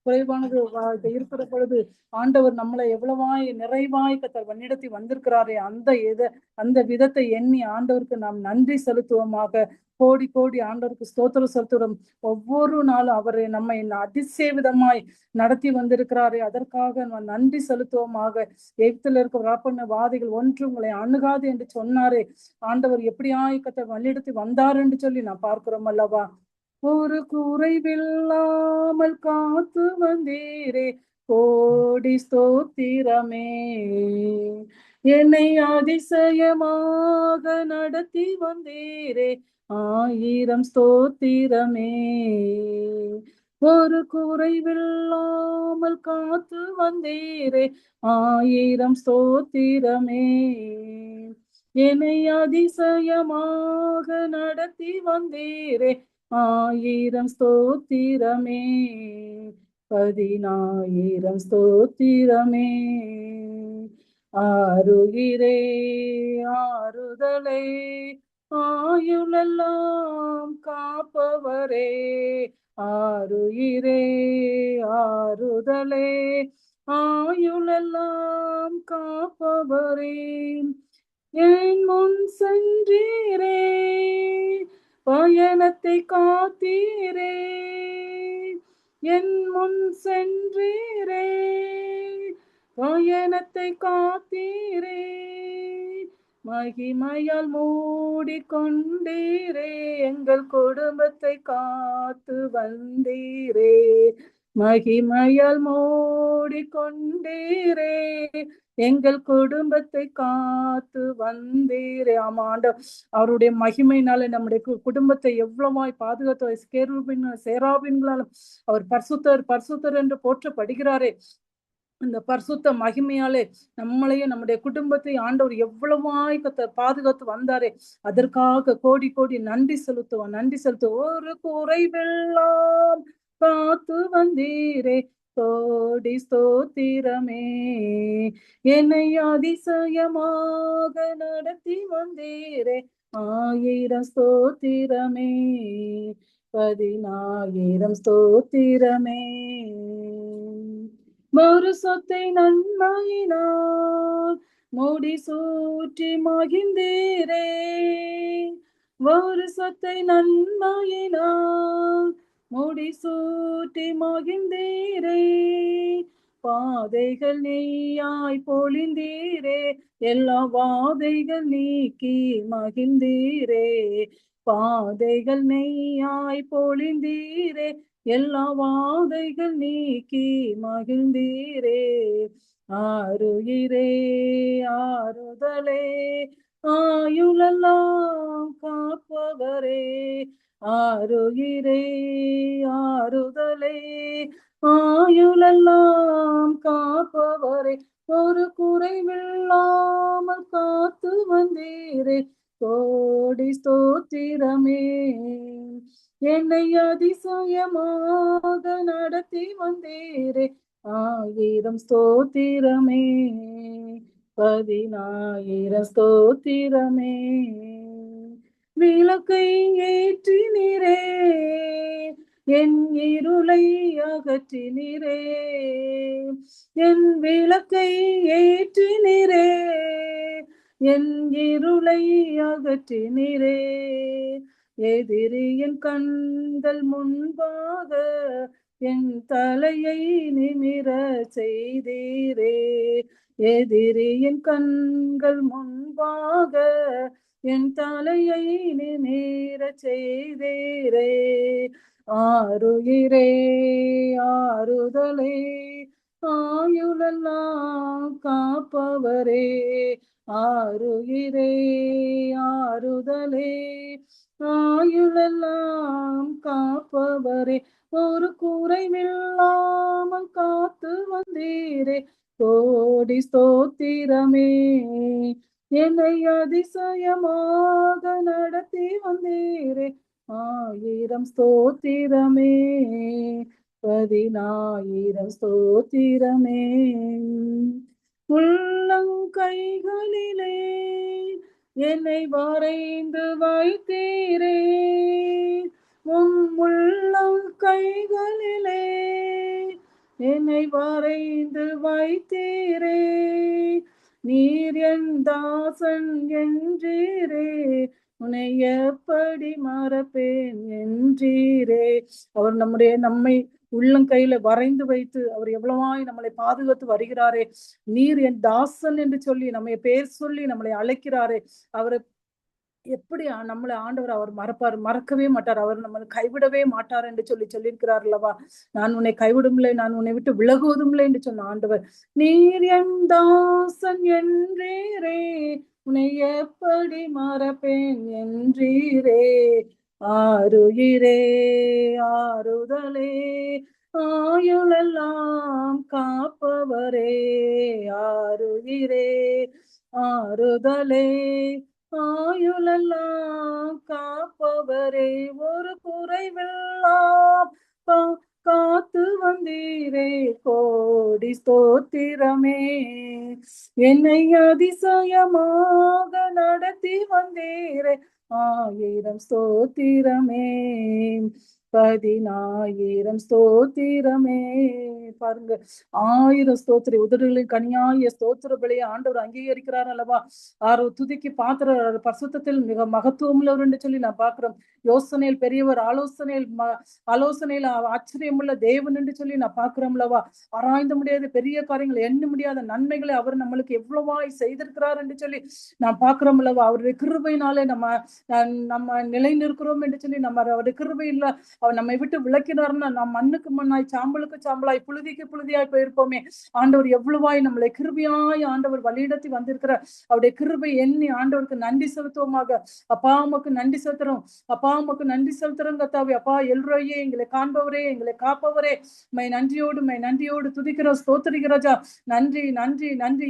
குறைவானது இருக்கிற பொழுது ஆண்டவர் நம்மளை எவ்வளவாய் நிறைவாய் கத்தர் வன்னிடத்தி வந்திருக்கிறாரே அந்த விதத்தை எண்ணி ஆண்டவருக்கு நாம் நன்றி செலுத்துவோமாக. கோடி கோடி ஆண்டவருக்கு ஸ்தோத்திரம் செலுத்துகிறோம். ஒவ்வொரு நாளும் அவரை நம்மை அதிசயவிதமாய் நடத்தி வந்திருக்கிறாரே, அதற்காக நாம் நன்றி செலுத்துவோமாக. எகிப்தில் இருக்க ராப்பண்ண வாதைகள் ஒன்று உங்களை அணுகாது என்று சொன்னாரே, ஆண்டவர் எப்படியாய் கத்தர் வன்னிடத்தி வந்தார் என்று சொல்லி நான் பார்க்கிறோம் அல்லவா. ஒரு குறைவில்லாமல் காத்து வந்தீரே, கோடி ஸ்தோத்திரமே. என்னை அதிசயமாக நடத்தி வந்தீரே, ஆயிரம் ஸ்தோத்திரமே. ஒரு குறைவில்லாமல் காத்து வந்தீரே, ஆயிரம் ஸ்தோத்திரமே. என்னை அதிசயமாக நடத்தி வந்தீரே, ஆயிரம் ஸ்தோத்திரமே. 10,000 ஸ்தோத்திரமே. ஆருயிரே ஆறுதலை ஆயுளெல்லாம் காப்பவரே, ஆருயிரே ஆறுதலே ஆயுளெல்லாம் காப்பவரே. என் முன் சென்றீரே, பயணத்தை காத்தீரே. என் முன் சென்றீரே, பயணத்தை காத்தீரே. மகிமையால் மூடிக்கொண்டீரே, எங்கள் குடும்பத்தை காத்து வந்தீரே. மகிமையால் மூடிக்கொண்டீரே, எங்கள் குடும்பத்தை காத்து வந்தீரே. ஆமா ஆண்டவர் அவருடைய மகிமையினால நம்முடைய குடும்பத்தை எவ்வளவாய் பாதுகாத்து கேருபின் சேராபின்களாலும் அவர் பரிசுத்தர் பரிசுத்தர் என்று போற்றப்படுகிறாரே. இந்த பரிசுத்த மகிமையாலே நம்மளையும் நம்முடைய குடும்பத்தை ஆண்டவர் எவ்வளவாய் பாதுகாத்து வந்தாரே, அதற்காக கோடி கோடி நன்றி செலுத்துவோம். நன்றி செலுத்துவோம். ஒரு குறைவெல்லாம் காத்து வந்தீரே, கோடி ஸ்தோத்திரமே. என்னை அதிசயமாக நடத்தி வந்தீரே, ஆயிரம் ஸ்தோத்திரமே. 10,000 ஸ்தோத்திரமே. ஒரு சொத்தை நன்மையினால் மூடி சூற்றி மகிழ்ந்தீரே, ஒரு சொத்தை நன்மையினால் மூடி சூற்றி மகிழ்ந்தீரே. பாதைகள் நீயாய் பொழிந்தீரே, எல்லா வாதைகள் நீக்கி மகிழ்ந்தீரே. பாதைகள் நெய்யாய் பொழிந்தீரே, எல்லா வாதைகள் நீக்கி மகிழ்ந்தீரே. ஆருயிரே ஆறுதலே ஆயுளெல்லாம் காப்பவரே, ஆருயிரே ஆறுதலே ஆயுளெல்லாம் காப்பவரே. ஒரு குறைவில்லாமல் காத்து வந்தீரே, கோடி ஸ்தோத்திரமே. என்னை அதிசயமாக நடத்தி வந்தீரே, ஆயிரம் ஸ்தோத்திரமே. 10,000 ஸ்தோத்திரமே. விளக்கை ஏற்றினீரே, என் இருளை அகற்றினீரே. என் விளக்கை ஏற்றினீரே, என் இருளை அகற்றினீரே. எதிரியின் கண்கள் முன்பாக என் தலையை நிமிர செய்தீரே. எதிரியின் கண்கள் முன்பாக என் தலையை நிமிர செய்தீரே. ஆருயிரே ஆறுதலே ஆயுளெல்லாம் காப்பவரே, ஆருயிரே ஆறுதலே ஆயுளெல்லாம் காப்பவரே. ஒரு குறைவில்லாமல் காத்து வந்தீரே, கோடி ஸ்தோத்திரமே. என்னை அதிசயமாக நடத்தி வந்தீரே, ஆயிரம் ஸ்தோத்திரமே. 10,000 ஸ்தோத்திரமே. உள்ளங்கைகளிலே என்னை வரைந்து வைத்தீரே, உம் உள்ளங்கைகளிலே என்னை வரைந்து வைத்தீரே. நீர் என் தாசன் என்றீரே, உன்னை எப்படி மறப்பேன் என்றீரே. அவர் நம்மை உள்ளங்கையில வரைந்து வைத்து அவர் எவ்வளவாய் நம்மளை பாதுகாத்து வருகிறாரே. நீர் என் தாசன் என்று சொல்லி நம்மை பேர் சொல்லி நம்மளை அழைக்கிறாரே. அவரை எப்படி நம்மளை ஆண்டவர் அவர் மறப்பார்? மறக்கவே மாட்டார். அவர் நம்மளை கைவிடவே மாட்டார் என்று சொல்லியிருக்கிறார் அல்லவா. நான் உன்னை கைவிடும்லே, நான் உன்னை விட்டு விலகுவதும் இல்லை என்று சொன்ன ஆண்டவர். நீர் என் தாசன் என்றீரே, உன்னை எப்படி மறப்பேன் என்றீரே. ஆருயிரே ஆறுதலே, ஆயுளெல்லாம் காப்பவரே. ஆருயிரே ஆறுதலே, ஆயுளெல்லாம் காப்பவரே. ஒரு குறைவெல்லாம் காத்து வந்தீரே, கோடி ஸ்தோத்திரமே. என்னை அதிசயமாக நடத்தி வந்தீரே, 1000 ஸ்தோத்திரமே. 10,000 ஸ்தோத்திரமே. பாருங்க, 1000 ஸ்தோத்திர உதடுகளின் கனியாய ஸ்தோத்திர பலியை ஆண்டவர் அங்கீகரிக்கிறார் அல்லவா. துதிக்கு பாத்திர பரிசுத்தத்தில் மிக மகத்துவம் உள்ளவர் என்று சொல்லி நான் பார்க்கிறோம். யோசனையில் பெரியவர், ஆலோசனையில் ஆச்சரியமுள்ள தேவன் என்று சொல்லி நான் பார்க்கிறோம் அல்லவா. ஆராய்ந்த முடியாத பெரிய காரியங்கள், எண்ண முடியாத நன்மைகளை அவர் நம்மளுக்கு எவ்வளவாய் செய்திருக்கிறார் என்று சொல்லி நான் பார்க்கிறோம் அல்லவா. அவருடைய கிருபையினாலே நம்ம நிலை நிற்கிறோம் என்று சொல்லி நம்ம அவருடைய கிருபை இல்ல அவர் நம்மை விட்டு விளக்கினார்னா நாம் மண்ணுக்கு மண்ணாய், சாம்பலுக்கு சாம்பலாய், புழுதிக்கு புழுதியாய் போயிருப்போமே. ஆண்டவர் எவ்வளவாய் நம்மளை கிருபையாய் ஆண்டவர் வழியிடத்தி வந்திருக்கிற அவருடைய கிருபை எண்ணி ஆண்டவருக்கு நன்றி செலுத்துவோமாக. அப்பா உமக்கு நன்றி செலுத்துறோம். அப்பா உமக்கு நன்றி செலுத்துறோம் கர்த்தாவே. அப்பா எல்ரோயே, எங்களை காண்பவரே, எங்களை காப்பவரே, நன்றியோடு துதிக்கிறோம், ஸ்தோத்திரிக்கிறோம். நன்றி நன்றி நன்றி.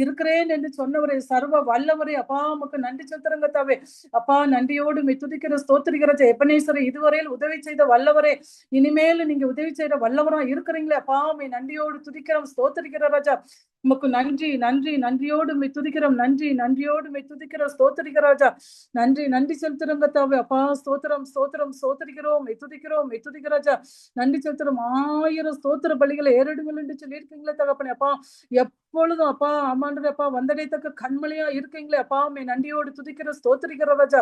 இருக்கிறேன் என்று சொன்னவரே, சர்வ வல்லவரே, அப்பா உமக்கு நன்றி செலுத்துறோம் கர்த்தாவே. அப்பா நன்றியோடு துதிக்கிற ஸ்தோத்திரிக்கிற எபனேசரே, இதுவரையில் உதவி செய்த வல்லவரே, இனிமேல் நீங்க உதவி செய்த வல்லவரா இருக்கிறீங்களே. அப்பா நன்றியோடு துதிக்கிறோம், ஸ்தோத்திரிக்கிற ராஜா. உமக்கு நன்றி நன்றி. நன்றியோடு துதிக்கிறோம். நன்றியோடு துதிக்கிறோம், ஸ்தோத்திரிக்கிற ராஜா. நன்றி செலுத்துறோம் கர்த்தாவே. அப்பா ஸ்தோத்திரம் ஸ்தோத்திரிக்கிறோம், துதிக்கிற ராஜா. நன்றி செலுத்துறோம். 1000 ஸ்தோத்திர பலிகளை ஏறிடுங்கள் என்று சொல்லி இருக்கீங்களே தகப்பனே. அப்பா எப்பொழுதும் அப்பா ஆமாண்டே அப்பா வந்தடைத்தக்க கண்மலையா இருக்கீங்களே. அப்பா நன்றியோடு துதிக்கிற ஸ்தோத்திரிக்கிற ராஜா.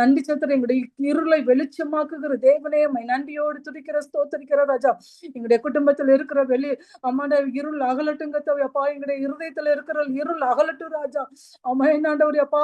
நன்றி செலுத்துற எங்களுடைய இருளை வெளிச்சமாக்குகிற தேவனே, நன்றியோடு துதிக்கிற ஸ்தோத்திரிக்கிற ராஜா. எங்களுடைய குடும்பத்தில் இருக்கிற அம்மாண்ட இருள் அகலட்டுங்க தவி. அப்பா எங்களுடைய இருதயத்துல இருக்கிற இருள் அகலட்டும் ராஜா. அம்மா என்னாண்டவர் அப்பா,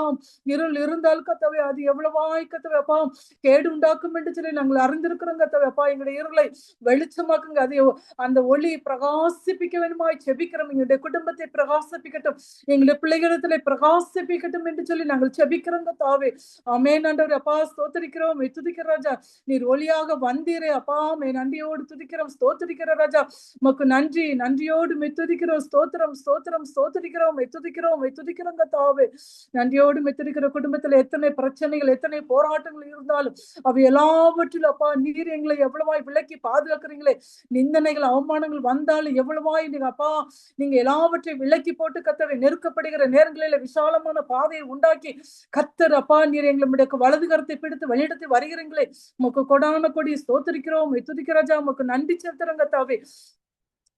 இருள் இருந்தால் கத்தவை அது எவ்வளவாய் கத்தவை அப்பா கேடு உண்டாக்கும் என்று சொல்லி நாங்கள் அறிந்திருக்கிறோம் கத்தவை. அப்பா எங்களுடைய இருளை வெளிச்சமாக்குங்க. அதை அந்த ஒளி பிரகாசிப்பிக்க வேணுமாய் செபிக்கிறோம். எங்களுடைய குடும்பத்தை பிரகாசிப்பிக்கட்டும், எங்களுடைய பிள்ளைகளிடத்திலே பிரகாசிப்பிக்கட்டும் என்று சொல்லி நாங்கள் செபிக்கிறோம் கத்தாவே. ஆமென் ஆண்டவரே. அப்பா ஸ்தோத்திரிக்கிறோம், துதிக்கிற ராஜா. நீர் ஒளியாக வந்தீரே. அப்பா நன்றியோடு துதிக்கிறோம், ஸ்தோத்திரிக்கிற ராஜா. உமக்கு நன்றியோடு துதிக்கிறோம், துதிக்கிறோம் கத்தாவே. நன்றியோடு துதிக்கிற குடும்பத்துல எத்தனை பிரச்சனைகள், எத்தனை போராட்டங்கள் இருந்தாலும் அவை எல்லாவற்றிலும் அப்பா நீர் எங்களை எவ்வளவாய் விலக்கி பாதுகாக்கிறீங்களே. நிந்தனைகள், அவமானங்கள் வந்தாலும் எவ்வளவாய் நீங்க எல்லாவற்றையும் விலக்கி போட்டு கத்தரை நெருக்கப்படுகிற நேரங்களில விசாலமான பாதையை உண்டாக்கி கத்தர் அப்பா நீர் எங்களுடைய வலது கரத்தை பிடித்து வழியிடத்தை வருகிறீங்களே. உமக்கு கொடான கொடி ஸ்தோத்திரிக்கிறோம், துதிக்கிறோம். உமக்கு நன்றி செலுத்துறோம் கத்தாவே.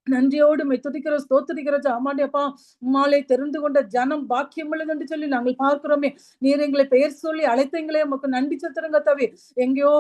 நன்றியோடு துதிக்கிற ஸ்தோத்திரிக்கிற ஆமாண்டியப்பா. உம்மாலே தெரிந்து கொண்ட ஜனம் பாக்கியம் உள்ளது என்று சொல்லி நாங்கள் பார்க்கிறோமே. நீர் எங்களை பெயர் சொல்லி அழைத்தீங்களே, உமக்கு நன்றி செலுத்துறோம் கத்தாவே. எங்கேயோ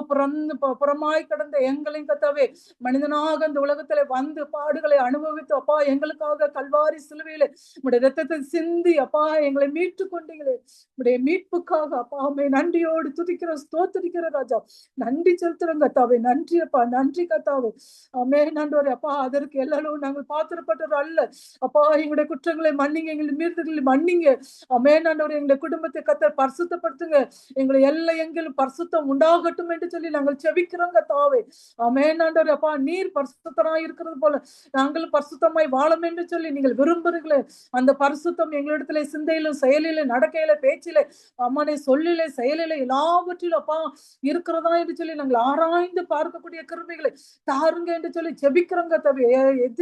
புறமாய் கடந்த எங்களையும் கத்தாவே மனிதனாக இந்த உலகத்துல வந்து பாடுகளை அனுபவித்து அப்பா எங்களுக்காக கல்வாரி சிலுவையில உடைய ரத்தத்தை சிந்தி அப்பா எங்களை மீட்டு கொண்டீங்களே. உடைய மீட்புக்காக அப்பா நன்றியோடு துதிக்கிற ஸ்தோத்திரிக்கிற ராஜா. நன்றி செலுத்துறோம் கத்தாவே. நன்றி அப்பா, நன்றி கத்தாவே. ஆமே நன்றி அப்பா. அதற்கு எல்லாரும் நாங்கள் பாத்திரப்பட்டது அல்ல அப்பா. எங்களுடைய குற்றங்களை மன்னிங்க, எங்களுடைய மீறுதல்களை மன்னிங்க. ஆமென் ஆண்டவரே. எங்களுடைய குடும்பத்தை கர்த்தர் பரிசுத்தப்படுத்துங்க. எங்களை எல்லா எங்களும் பரிசுத்தம் உண்டாகட்டும் என்று சொல்லி நாங்கள் செபிக்கிறோம் கர்த்தாவே. ஆமென் ஆண்டவரே. அப்பா நீர் பரிசுத்தராய் இருக்கிறது போல நாங்களும் பரிசுத்தமாய் வாழும் என்று சொல்லி நீங்கள் விரும்புறீங்களே. அந்த பரிசுத்தம் எங்களிடத்துல சிந்தையிலும் செயலில நடக்கையில பேச்சில அம்மானே சொல்லில செயலில எல்லாவற்றிலும் அப்பா இருக்கிறதா என்று சொல்லி நாங்கள் ஆராய்ந்து பார்க்கக்கூடிய கிருபைகளை தாருங்க என்று சொல்லி ஜெபிக்கிறோம் கர்த்தாவே.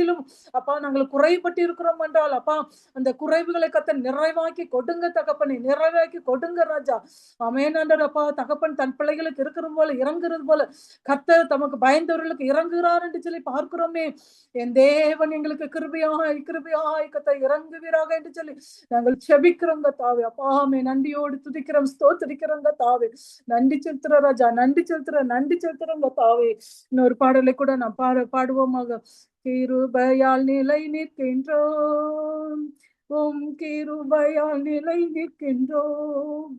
அனைத்திலும் அப்பா நாங்கள் குறைபட்டு இருக்கிறோம் என்றால் அப்பா அந்த குறைவுகளை கத்த நிறைவாக்கி கொடுங்க தகப்பனை, நிறைவாக்கி கொடுங்க ராஜா. ஆமென் ஆண்டவர். அப்பா தகப்பன் தன் பிள்ளைகளுக்கு இருக்கிறது போல இறங்குறது போல கர்த்தர் தமக்கு பயந்தவர்களுக்கு இறங்குகிறார் என்று சொல்லி பார்க்கிறோமே. என் தேவன் எங்களுக்கு கிருபையாய் கிருபையாய் கத்த இறங்குவீராக என்று சொல்லி நாங்கள் செபிக்கிறோம் கத்தாவே. அப்பா ஆமே நன்றியோடு துதிக்கிறோம், ஸ்தோத்திரிக்கிறோம் கத்தாவே. நன்றி செலுத்துற ராஜா, நன்றி செலுத்துற, நன்றி செலுத்துறோம் கத்தாவே. இன்னொரு பாடலை கூட நான் பாடுவோமாக. கிருபையால் நிலை நிற்கின்றோம், உம் கிருபையால் நிலை நிற்கின்றோம்,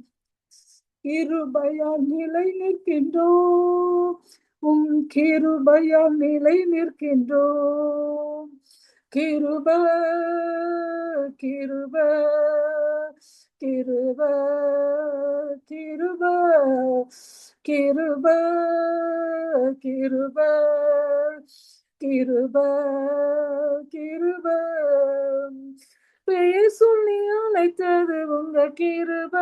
கிருபையால் நிலை நிற்கின்றோம், உம் கிருபையால் நிலை நிற்கின்றோம். கிருப கிருப கிருப கிருப கிருப கிருப கிருப கிருப பெயர் சொல்லி அழைத்தது உங்க கிருப,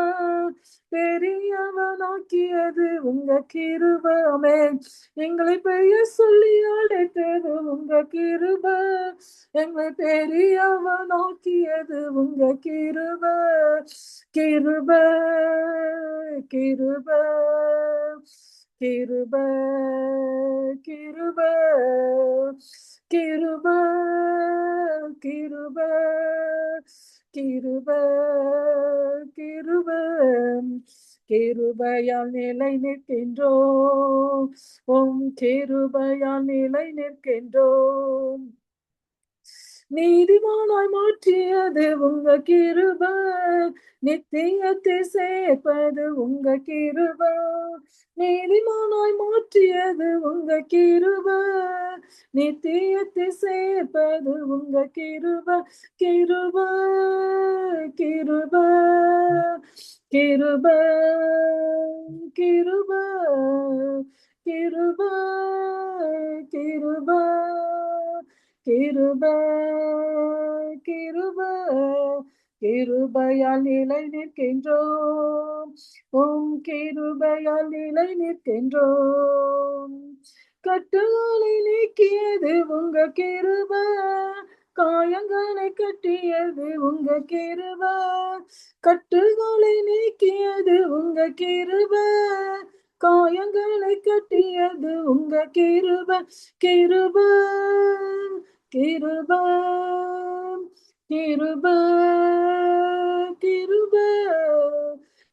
பெரியவனாக்கியது உங்க கிருப. ஆமென். எங்களை பெயர் சொல்லி அழைத்தது உங்க கிருப, எங்களை பெரியவனாக்கியது உங்க கிருப. கிருப கிருப கிருப கிருப கிருப கிருப கிருப கிருப கிருபையால் நிலை நிற்கின்றோம், உம் கிருபையால் நிலை நிற்கின்றோம். நீதிமானாய் மாற்றியது உங்க கிருப, நித்தியத்தை சேர்ப்பது உங்க கிருப. நீதிமானாய் மாற்றியது உங்க கிருப, நித்தியத்தை சேர்ப்பது உங்க கிருப. கிருப கிருப கிருப கிருப கிருப கிருப கிருப கிருப கிருபையால் நிலை நிற்கின்றோம், உம் கிருபையால் நிலை நிற்கின்றோம். கட்டுகளை நீக்கியது உங்க கிருப, காயங்களை கட்டியது உங்க கிருப. கட்டுகளை நீக்கியது உங்க கிருப, காயங்களை கட்டியது உங்க கிருப. கிருப கிருப கிருப கிருப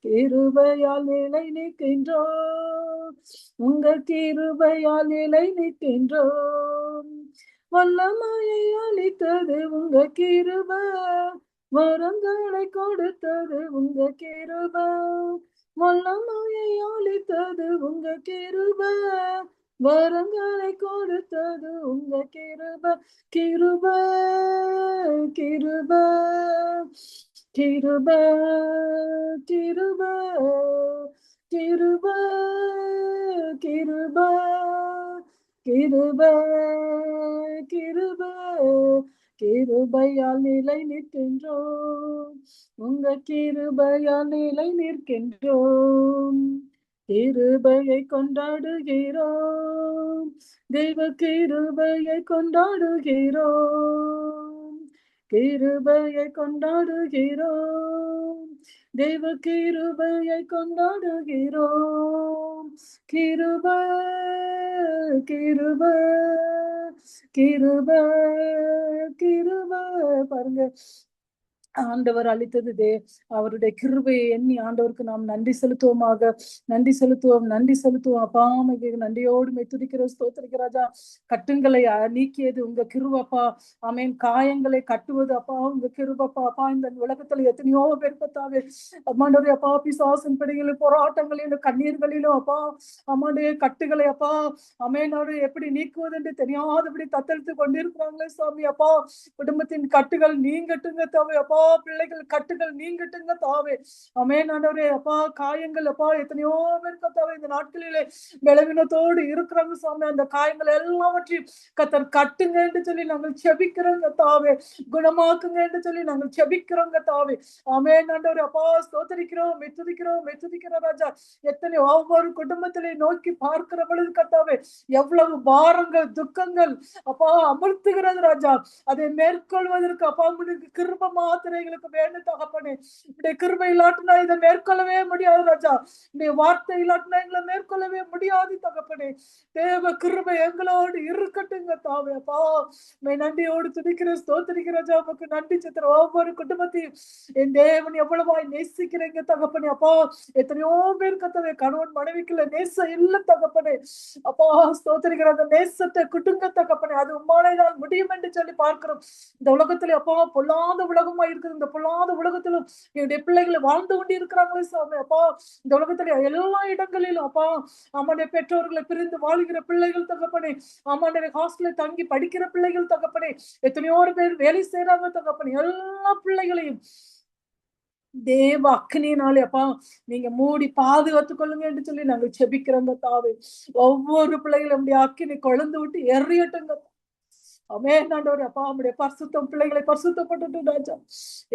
கிருபையால் நிலை நிற்கின்றோம், உங்க கிருபையால் நிலை நிற்கின்றோம். வல்லமையை அளித்தது உங்க கிருப, வரங்களை கொடுத்தது உங்க கிருப. வல்லமையை அளித்தது உங்க கிருப, வரங்களை கொடுத்தது உங்க கிருப. கிருப கிருப கிருப கிருப கிருப கிருப கிருப கிருப கிருபையால் நிலை நிற்கின்றோம், உங்க கிருபையால் நிலை நிற்கின்றோம். கிருபையை கொண்டாடுகிறோம், தெய்வ கிருபையை கொண்டாடுகிறோம், கிருபையை கொண்டாடுகிறோம், தெய்வ கிருபையை கொண்டாடுகிறோம். கிருப கிருப கிருப கிருப பாருங்க, ஆண்டவர் அளித்தது அவருடைய கிருபையை எண்ணி ஆண்டவருக்கு நாம் நன்றி செலுத்துவோமாக. நன்றி செலுத்துவோம், நன்றி செலுத்துவோம். அப்பாமைக்கு நன்றியோடு துதிக்கிற ஸ்தோத்திரிக்கிற ராஜா. கட்டுங்களை நீக்கியது உங்க கிருபப்பா. ஆமேன். காயங்களை கட்டுவது அப்பா உங்க கிருபப்பா. அப்பா இந்த உலகத்துல எத்தனையோ பேர் பத்தாவே அம்மாண்டோடைய அப்பா பிசாசின் பிடிகளிலும் போராட்டங்களிலும் கண்ணீர்களிலும் அப்பா அம்மாடைய கட்டுகளை அப்பா அமேனோடு எப்படி நீக்குவது என்று தெரியாதபடி தத்தளித்து கொண்டிருக்கிறாங்களே சுவாமி. அப்பா குடும்பத்தின் கட்டுகள் நீங்கட்டுங்க தாவே அப்பா. பிள்ளைகள் கட்டுகள் நீங்கட்டுங்க தாவே. ஆமென் ஆண்டவரே. அப்பா காயங்கள் அப்பா எத்தனையோ பேர் கத்தாவே இந்த நாட்களிலே பலவீனத்தோடு இருக்கிறாங்க சாமி. அந்த காயங்கள் எல்லாவற்றையும் கத்தர் கட்டுங்க என்று சொல்லி நாங்கள் செபிக்கிறோங்க தாவே. குணமாக்குங்க என்று சொல்லி நாங்கள் செபிக்கிறோங்க தாவே. ஆமென் ஆண்டவரே. அப்பா ஸ்தோத்திரிக்கிறோம், மெத்துதிக்கிறோம், மெத்துதிக்கிறோம் ராஜா. எத்தனை ஒவ்வொரு குடும்பத்திலே நோக்கி பார்க்கிற பொழுது கத்தாவே எவ்வளவு பாரங்கள் துக்கங்கள் அப்பா அமர்த்துகிறது ராஜா. அதை மேற்கொள்வதற்கு அப்பா உங்களுக்கு கிருபை மாத்திரை எங்களுக்கு வேணும் தகப்பனே. இப்படி கிருபை இல்லாட்டினா இதை மேற்கொள்ளவே முடியாது ராஜா. இந்த வார்த்தை இல்லாட்டினா எங்களை மேற்கொள்ளவே முடியாது தகப்பனே. தேவ கிருபை எங்களோடு இருக்கட்டுங்க தாவே. அப்பா நன்றியோடு துதிக்கிற ஸ்தோத்திரிக்கிற ராஜா. உமக்கு நன்றி சித்திர ஒவ்வொரு குடும்பத்தையும் என் தேவன் எவ்வளவாய் நேசிக்கிறீங்க தகப்பனே. அப்பா எத்தனையோ பேர் கத்தவே கணவன் மனைவிக்குள்ள நேசம் இல்ல தகப்பனே. அப்பா ஸ்தோத்திரிக்கிற அந்த நேசத்தை குட்டுங்க தகப்பனே. அது உம்மாலேதான் முடியும் என்று சொல்லி பார்க்கிறோம். இந்த உலகத்துல அப்பா பொல்லாத உலகமா இருக்குது. இந்த பொல்லாத உலகத்திலும் என்னுடைய பிள்ளைகளை வாழ்ந்து கொண்டு இருக்கிறாங்களே சாமி. அப்பா இந்த உலகத்துல எல்லா இடங்களிலும் அப்பா அம்மாடைய பெற்றோர்களை பிரிந்து வாழ்கிற பிள்ளைகள் தகப்பனே. அம்மாடைய ஹாஸ்டல்ல தங்கி படிக்கிற பிள்ளைகள் தகப்பனே. எத்தனையோ பேர் வேலை செய்யறாங்க தகப்பனே. எல்லா பிள்ளைகளையும் தேவ அக்னினாலே அப்பா நீங்க மூடி பாதுகாத்துக் கொள்ளுங்க என்று சொல்லி நாங்கள் செபிக்கிறோங்க தாவே. ஒவ்வொரு பிள்ளைகளும் அப்படி அக்கினி கொழுந்து விட்டு எறியட்டுங்க. ஆமென் ஆண்டவரே. அப்பா நம்முடைய பரிசுத்தம் பிள்ளைகளை பரிசுத்தப்பட்டு ராஜா.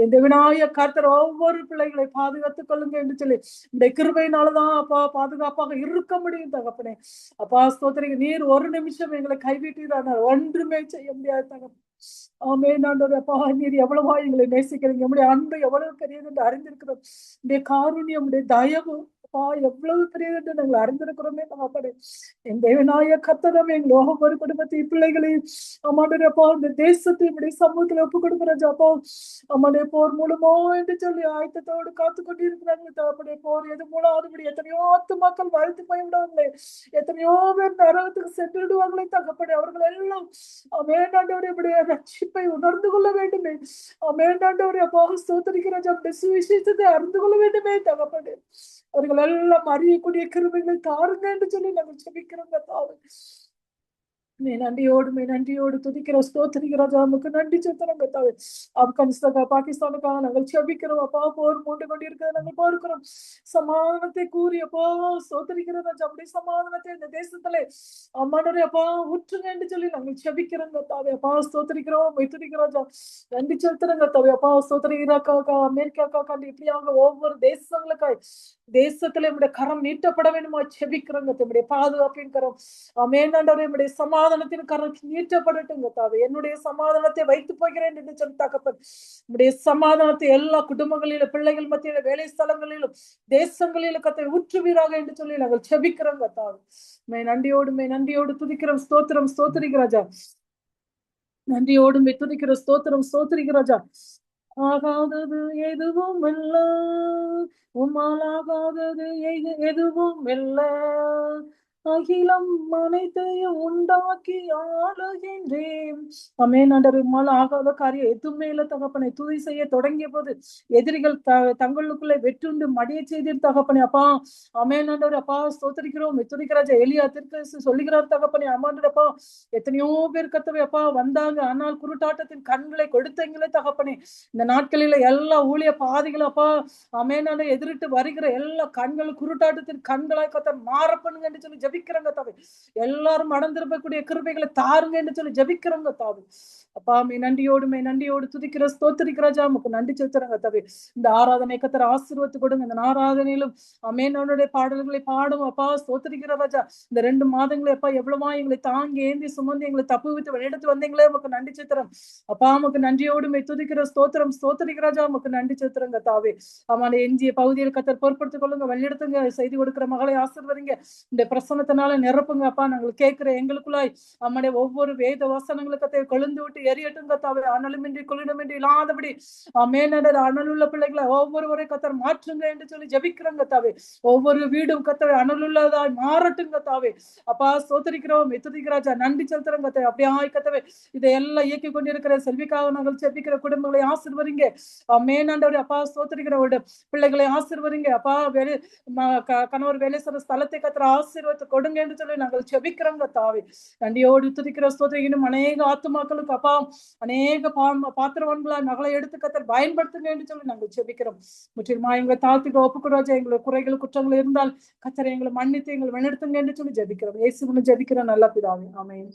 இந்த விநாயக கர்த்தர் ஒவ்வொரு பிள்ளைகளை பாதுகாத்துக் கொள்ளுங்க என்று சொல்லி இந்த கிருபையினாலதான் அப்பா பாதுகாப்பாக இருக்க முடியும் தகப்பனே. அப்பா ஸ்தோத்திரிங்க. நீர் ஒரு நிமிஷம் எங்களை கைவிட்டீரான ஒன்றுமே செய்ய முடியாது தகப்பனே. ஆமென் ஆண்டவரே. அப்பா நீர் எவ்வளவா எங்களை நேசிக்கிறீங்க. நம்முடைய அன்பு எவ்வளவு பெரியது என்று அறிந்திருக்கிறோம். இந்த காருண்யம் உடைய தயவு அப்பா எவ்வளவு பெரியது என்று நாங்கள் அறிந்திருக்கிறோமே தகப்பனே. என் தேவனாய கர்த்தர் எங்கள் ஒவ்வொரு குடும்பத்தையும் பிள்ளைகளையும் அம்மாடைய அப்பா இந்த தேசத்தை இப்படி சமூகத்துல ஒப்பு கொடுக்கிற அப்பா அம்மாடைய போர் மூலமோ என்று சொல்லி ஆயத்தத்தோடு காத்து கொண்டு இருக்கிறாங்க தகப்பனே. போர் எது மூலம் அதுபடி எத்தனையோ ஆத்துமாக்கள் வாழ்த்து போய்விடுவாங்களே. எத்தனையோ பேர் நரகத்துக்கு சென்றுடுவாங்களே தகப்பனே. அவர்கள் எல்லாம் ஆமென் இப்படி ரட்சிப்பை உணர்ந்து கொள்ள வேண்டுமே. ஆமென் அப்பா ஸ்தோத்திரிக்கிற அப்படி சுவிசேஷத்தை அறிந்து கொள்ள வேண்டுமே தகப்பனே. அவர்கள் எல்லாம் அறியக்கூடிய கிருபைகளை தாருங்க என்று சொல்லி நாங்கள் செபிக்கிறோங்க தாவே. நன்றியோடு துதிக்கிற ஸ்தோத்திரிக்கிற ராஜா. நமக்கு நன்றி செலுத்துறோங்க தாவே. ஆப்கானிஸ்தான் பாகிஸ்தானுக்காக நாங்கள் செபிக்கிறோம் அப்பா. போர் மூண்டு கொண்டு இருக்கிறத நாங்கள் பார்க்கிறோம். சமாதானத்தை கூறி அப்பா ஸ்தோத்திரிக்கிற ராஜா. அப்படி சமாதானத்தை இந்த தேசத்துல அம்மானோரே அப்பா ஊற்றுங்க என்று சொல்லி நாங்கள் செபிக்கிறோங்க தாவே. அப்பா ஸ்தோத்திரிக்கிறோம் துதிக்கிற ராஜா. நன்றி செலுத்துறோங்க தாவே. அப்பா ஸ்தோத்திரி ஈராக்காக்கா அமெரிக்காக்கா இப்படியாக ஒவ்வொரு தேசங்களுக்காய் தேசத்துல நம்முடைய கரம் நீட்டப்பட வேண்டுமா செபிக்கிறோங்க. நம்முடைய பாதுகாப்பின் கரம் ஆமென் ஆண்டவரே. நம்முடைய சமாதானத்தின் கரம் நீட்டப்படட்டுங்க தாவே. என்னுடைய சமாதானத்தை வைத்து போகிறேன் என்று சொல்லி தகப்பன் நம்முடைய சமாதானத்தை எல்லா குடும்பங்களிலும் பிள்ளைகள் மத்தியில வேலை ஸ்தலங்களிலும் தேசங்களிலும் கத்தை ஊற்றுவீராக என்று சொல்லி நாங்கள் செபிக்கிறோங்க தாவே. நன்றியோடு துதிக்கிறோம். ஸ்தோத்திரிக்கிற ராஜா. நன்றியோடு துதிக்கிற ஸ்தோத்திரிக்கிற ராஜா. ஆகாதது எதுவும் இல்ல, உம்மால் ஆகாதது எதுவும் இல்ல, அகிலம் அனைத்தையும் உண்டாக்கி ஆளுகின்றேன். ஆமென் ஆண்டவரே. உம்மால் ஆகாத காரியம் எதுவுமே இல்ல தகப்பனை. துதி செய்ய தொடங்கிய போது எதிரிகள் தங்களுக்குள்ளே வெற்றுண்டு மடிய செய்தீர் தகப்பனே. அப்பா ஆமென் ஆண்டவரே. அப்பா ஸ்தோத்திரிக்கிறோம் துதிக்கிறாஜா. எலியா தீர்க்கதரிசி சொல்லுகிறார் தகப்பனே. ஆமாண்டப்பா எத்தனையோ பேர் கத்தவே அப்பா வந்தாங்க. ஆனால் குருட்டாட்டத்தின் கண்களை கொடுத்தீங்களே தகப்பனே. இந்த நாட்களில எல்லா ஊழிய பாதிகள் அப்பா ஆமென் எதிரிட்டு வருகிற எல்லா கண்களும் குருட்டாட்டத்தின் கண்களாய் கத்த மாற பண்ணுங்க என்று சொல்லி ஜபிக்கிறங்க தாவே. எல்லாரும் அடர்ந்திருக்கக்கூடிய கிருபைகளை தாருங்க என்று சொல்லி ஜபிக்கிறங்க தாவே. அப்பா நன்றியோடு துதிக்கிற ஸ்தோத்திரிக்கிற ராஜா. நமக்கு நன்றி செலுத்துறங்க தாவே. இந்த ஆராதனை கத்தர் ஆசீர்வத்து கொடுங்க. இந்த ஆராதனையிலும் ஆமென் அவனுடைய பாடல்களை பாடும் அப்பா ஸ்தோத்திரிக்கிற ராஜா. இந்த 2 மாதங்களே அப்பா எவ்வளவா எங்களை தாங்கி ஏந்தி சுமந்து எங்களை தப்பு விட்டு வெளியிடத்து வந்தீங்களே நமக்கு நன்றி செலுத்துறோம் அப்பா. நமக்கு நன்றியோடு துதிக்கிற ஸ்தோத்திரிக்கிற ராஜா. நமக்கு நன்றி செலுத்துறங்க தாவே. ஆமாம் எஞ்சிய பகுதியில் கத்தர் பொறுப்படுத்திக் கொள்ளுங்க. வெளியிடத்துங்க செய்தி கொடுக்கிற மகளை ஆசீர்வதிங்க. இந்த பிரசன்னத்தினால நிரப்புங்க அப்பா. நாங்கள் கேட்கிற எங்களுக்குள்ளாய் நம்முடைய ஒவ்வொரு வேத வசனங்களுக்கு கொழுந்து விட்டு எரியட்டுங்க தாவே. அனலுமின்றி குளிடமின்றி இல்லாதபடி ஆமென் அனலுள்ள பிள்ளைகளை ஒவ்வொருவரை கத்தர் மாற்றுங்க என்று சொல்லி ஜபிக்கிறங்க தாவே. ஒவ்வொரு வீடும் கத்தவை அனலுள்ளதாய் மாறட்டுங்க தாவே. அப்பா ஸ்தோத்திரிக்கிறோம் துதிக்கிறாஜா. நன்றி செலுத்துறங்க தாவே. அப்படியே கத்தவே இதை எல்லாம் இயக்கி கொண்டிருக்கிற செல்விக்காக நாங்கள் செபிக்கிற குடும்பங்களை ஆசீர்வதிங்க. ஆமென் ஆண்டவரே. அப்பா ஸ்தோத்திரிக்கிற பிள்ளைகளை ஆசீர்வதிங்க அப்பா. கணவர் வேலை செய்ற ஸ்தலத்தை கத்தர் ஆசீர்வதித்து கொடுங்க என்று சொல்லி நாங்கள் செபிக்கிறோம் கர்த்தாவே. நன்றியோடு துதிக்கிற ஸ்தோத்திரம். இன்னும் அநேக ஆத்துமாக்களுக்கு அப்பா அநேக பாத்திரவான்களா நகலை எடுத்து கத்தர் பயன்படுத்துங்க என்று சொல்லி நாங்கள் செபிக்கிறோம். முற்றிலுமா எங்களை தாழ்த்திட்டு ஒப்புக்கூடாது. எங்களுக்கு குறைகள் குற்றங்கள் இருந்தால் கத்தரை எங்களை மன்னித்து எங்களை வழிநடத்துங்க என்று சொல்லி ஜெபிக்கிறோம். இயேசுவின் ஜெபிக்கிற நல்ல பிதாவே, ஆமென்.